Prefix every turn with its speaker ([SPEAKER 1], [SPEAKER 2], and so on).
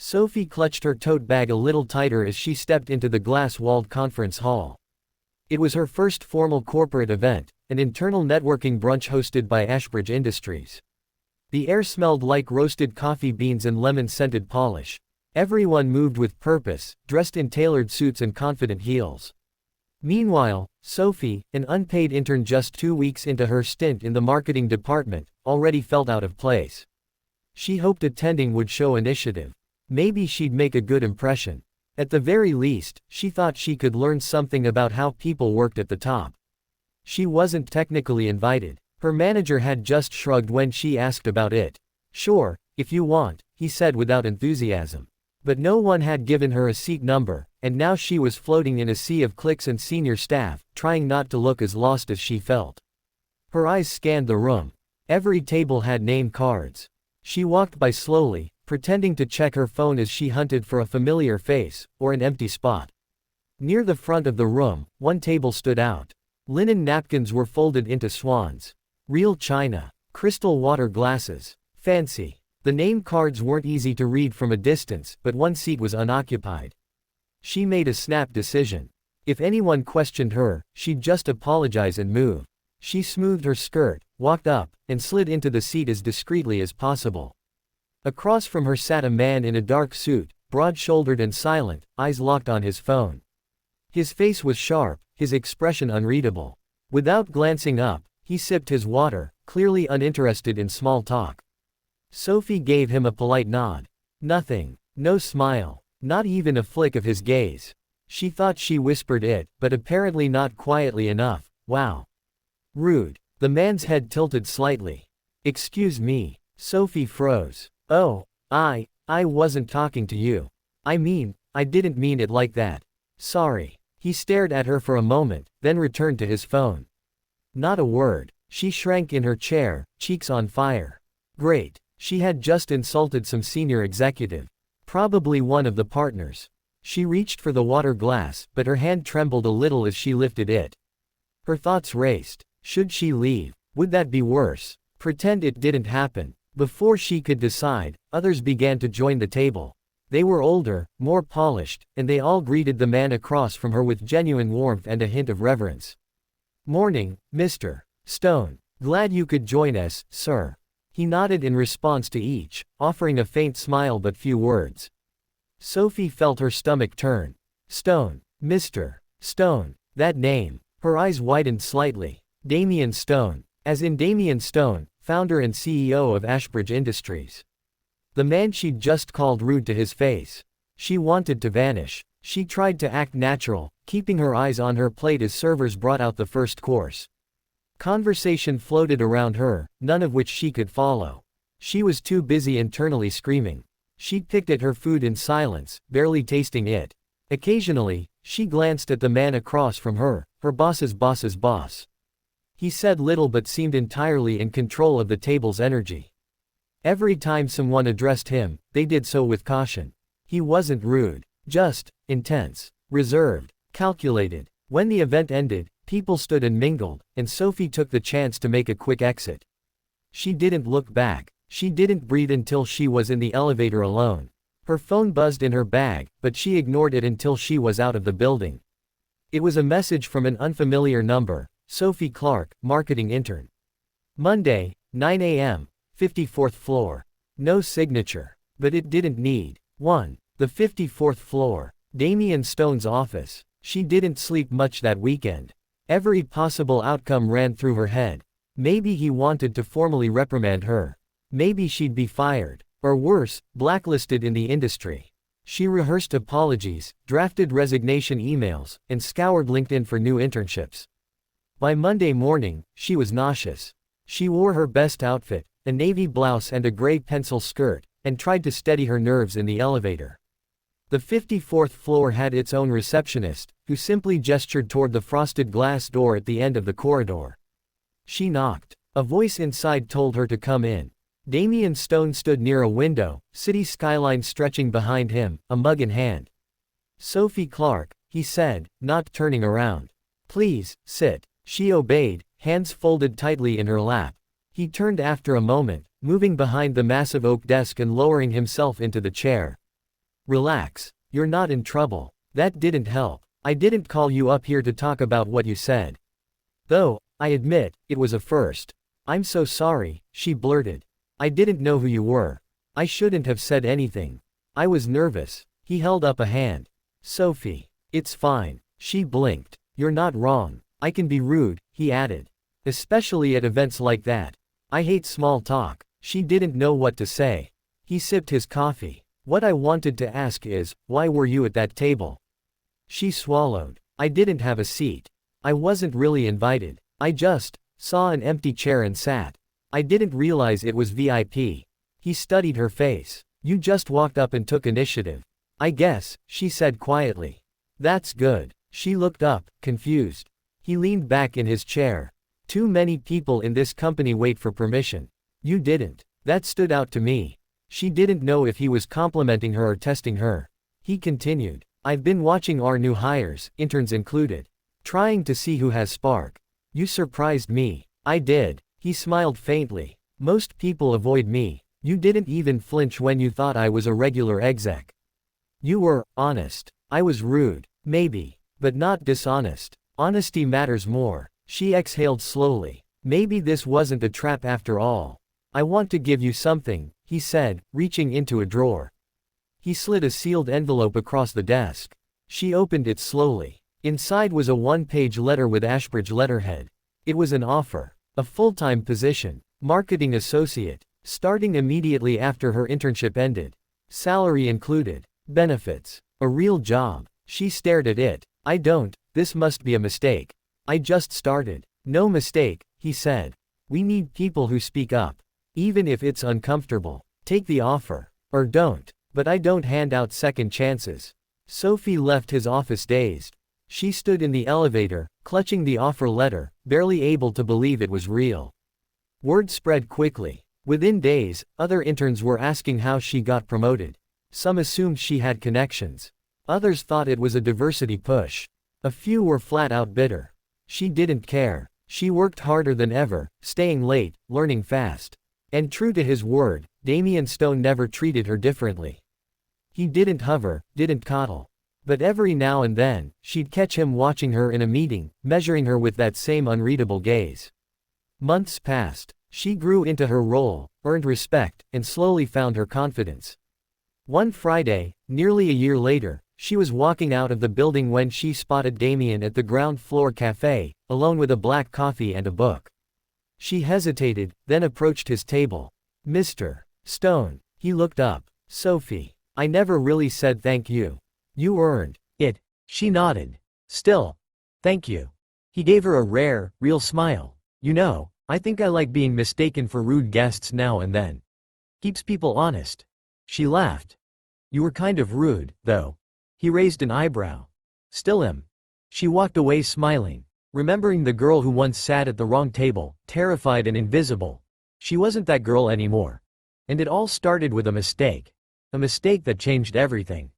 [SPEAKER 1] Sophie clutched her tote bag a little tighter as she stepped into the glass-walled conference hall. It was her first formal corporate event, an internal networking brunch hosted by Ashbridge Industries. The air smelled like roasted coffee beans and lemon-scented polish. Everyone moved with purpose, dressed in tailored suits and confident heels. Meanwhile, Sophie, an unpaid intern just 2 weeks into her stint in the marketing department, already felt out of place. She hoped attending would show initiative. Maybe she'd make a good impression. At the very least, she thought she could learn something about how people worked at the top. She wasn't technically invited. Her manager had just shrugged when she asked about it. "Sure, if you want," he said without enthusiasm. But no one had given her a seat number, and now she was floating in a sea of clicks and senior staff, trying not to look as lost as she felt. Her eyes scanned the room. Every table had name cards. She walked by slowly, pretending to check her phone as she hunted for a familiar face, or an empty spot. Near the front of the room, one table stood out. Linen napkins were folded into swans. Real china. Crystal water glasses. Fancy. The name cards weren't easy to read from a distance, but one seat was unoccupied. She made a snap decision. If anyone questioned her, she'd just apologize and move. She smoothed her skirt, walked up, and slid into the seat as discreetly as possible. Across from her sat a man in a dark suit, broad-shouldered and silent, eyes locked on his phone. His face was sharp, his expression unreadable. Without glancing up, he sipped his water, clearly uninterested in small talk. Sophie gave him a polite nod. Nothing. No smile. Not even a flick of his gaze. She thought she whispered it, but apparently not quietly enough. "Wow. Rude." The man's head tilted slightly. "Excuse me." Sophie froze. "Oh, I wasn't talking to you. I didn't mean it like that. Sorry." He stared at her for a moment, then returned to his phone. Not a word. She shrank in her chair, cheeks on fire. Great. She had just insulted some senior executive. Probably one of the partners. She reached for the water glass, but her hand trembled a little as she lifted it. Her thoughts raced. Should she leave? Would that be worse? Pretend it didn't happen. Before she could decide, others began to join the table. They were older, more polished, and they all greeted the man across from her with genuine warmth and a hint of reverence. "Morning, Mr. Stone. Glad you could join us, sir." He nodded in response to each, offering a faint smile but few words. Sophie felt her stomach turn. Stone. Mr. Stone. That name. Her eyes widened slightly. Damien Stone. As in Damien Stone, founder and CEO of Ashbridge Industries. The man she'd just called rude to his face. She wanted to vanish. She tried to act natural, keeping her eyes on her plate as servers brought out the first course. Conversation floated around her, none of which she could follow. She was too busy internally screaming. She picked at her food in silence, barely tasting it. Occasionally, she glanced at the man across from her boss's boss's boss. He said little but seemed entirely in control of the table's energy. Every time someone addressed him, they did so with caution. He wasn't rude, just intense, reserved, calculated. When the event ended, people stood and mingled, and Sophie took the chance to make a quick exit. She didn't look back. She didn't breathe until she was in the elevator alone. Her phone buzzed in her bag, but she ignored it until she was out of the building. It was a message from an unfamiliar number. Sophie Clark, marketing intern. Monday, 9 a.m., 54th floor. No signature. But it didn't need one. The 54th floor. Damien Stone's office. She didn't sleep much that weekend. Every possible outcome ran through her head. Maybe he wanted to formally reprimand her. Maybe she'd be fired. Or worse, blacklisted in the industry. She rehearsed apologies, drafted resignation emails, and scoured LinkedIn for new internships. By Monday morning, she was nauseous. She wore her best outfit, a navy blouse and a gray pencil skirt, and tried to steady her nerves in the elevator. The 54th floor had its own receptionist, who simply gestured toward the frosted glass door at the end of the corridor. She knocked. A voice inside told her to come in. Damien Stone stood near a window, city skyline stretching behind him, a mug in hand. "Sophie Clark," he said, not turning around. "Please, sit." She obeyed, hands folded tightly in her lap. He turned after a moment, moving behind the massive oak desk and lowering himself into the chair. Relax. You're not in trouble. That didn't help. I didn't call you up here to talk about what you said. Though, I admit, it was a first. I'm so sorry, she blurted. I didn't know who you were. I shouldn't have said anything. I was nervous. He held up a hand. Sophie. It's fine. She blinked. You're not wrong. I can be rude, he added. Especially at events like that. I hate small talk. She didn't know what to say. He sipped his coffee. What I wanted to ask is, why were you at that table? She swallowed. I didn't have a seat. I wasn't really invited. I just saw an empty chair and sat. I didn't realize it was VIP. He studied her face. You just walked up and took initiative. I guess, she said quietly. That's good. She looked up, confused. He leaned back in his chair. Too many people in this company wait for permission. You didn't. That stood out to me. She didn't know if he was complimenting her or testing her. He continued. I've been watching our new hires, interns included. Trying to see who has spark. You surprised me. I did. He smiled faintly. Most people avoid me. You didn't even flinch when you thought I was a regular exec. You were honest. I was rude, maybe, but not dishonest. Honesty matters more. She exhaled slowly. Maybe this wasn't a trap after all. I want to give you something, he said, reaching into a drawer. He slid a sealed envelope across the desk. She opened it slowly. Inside was a one-page letter with Ashbridge letterhead. It was an offer. A full-time position. Marketing associate. Starting immediately after her internship ended. Salary included. Benefits. A real job. She stared at it. This must be a mistake. I just started. No mistake, he said. We need people who speak up. Even if it's uncomfortable. Take the offer. Or don't. But I don't hand out second chances. Sophie left his office dazed. She stood in the elevator, clutching the offer letter, barely able to believe it was real. Word spread quickly. Within days, other interns were asking how she got promoted. Some assumed she had connections. Others thought it was a diversity push. A few were flat out bitter. She didn't care. She worked harder than ever, staying late, learning fast. And true to his word, Damian Stone never treated her differently. He didn't hover, didn't coddle. But every now and then, she'd catch him watching her in a meeting, measuring her with that same unreadable gaze. Months passed. She grew into her role, earned respect, and slowly found her confidence. One Friday, nearly a year later, she was walking out of the building when she spotted Damian at the ground floor cafe, alone with a black coffee and a book. She hesitated, then approached his table. Mr. Stone. He looked up. Sophie. I never really said thank you. You earned it. She nodded. Still. Thank you. He gave her a rare, real smile. You know, I think I like being mistaken for rude guests now and then. Keeps people honest. She laughed. You were kind of rude, though. He raised an eyebrow. Still am. She walked away smiling, remembering the girl who once sat at the wrong table, terrified and invisible. She wasn't that girl anymore. And it all started with a mistake. A mistake that changed everything.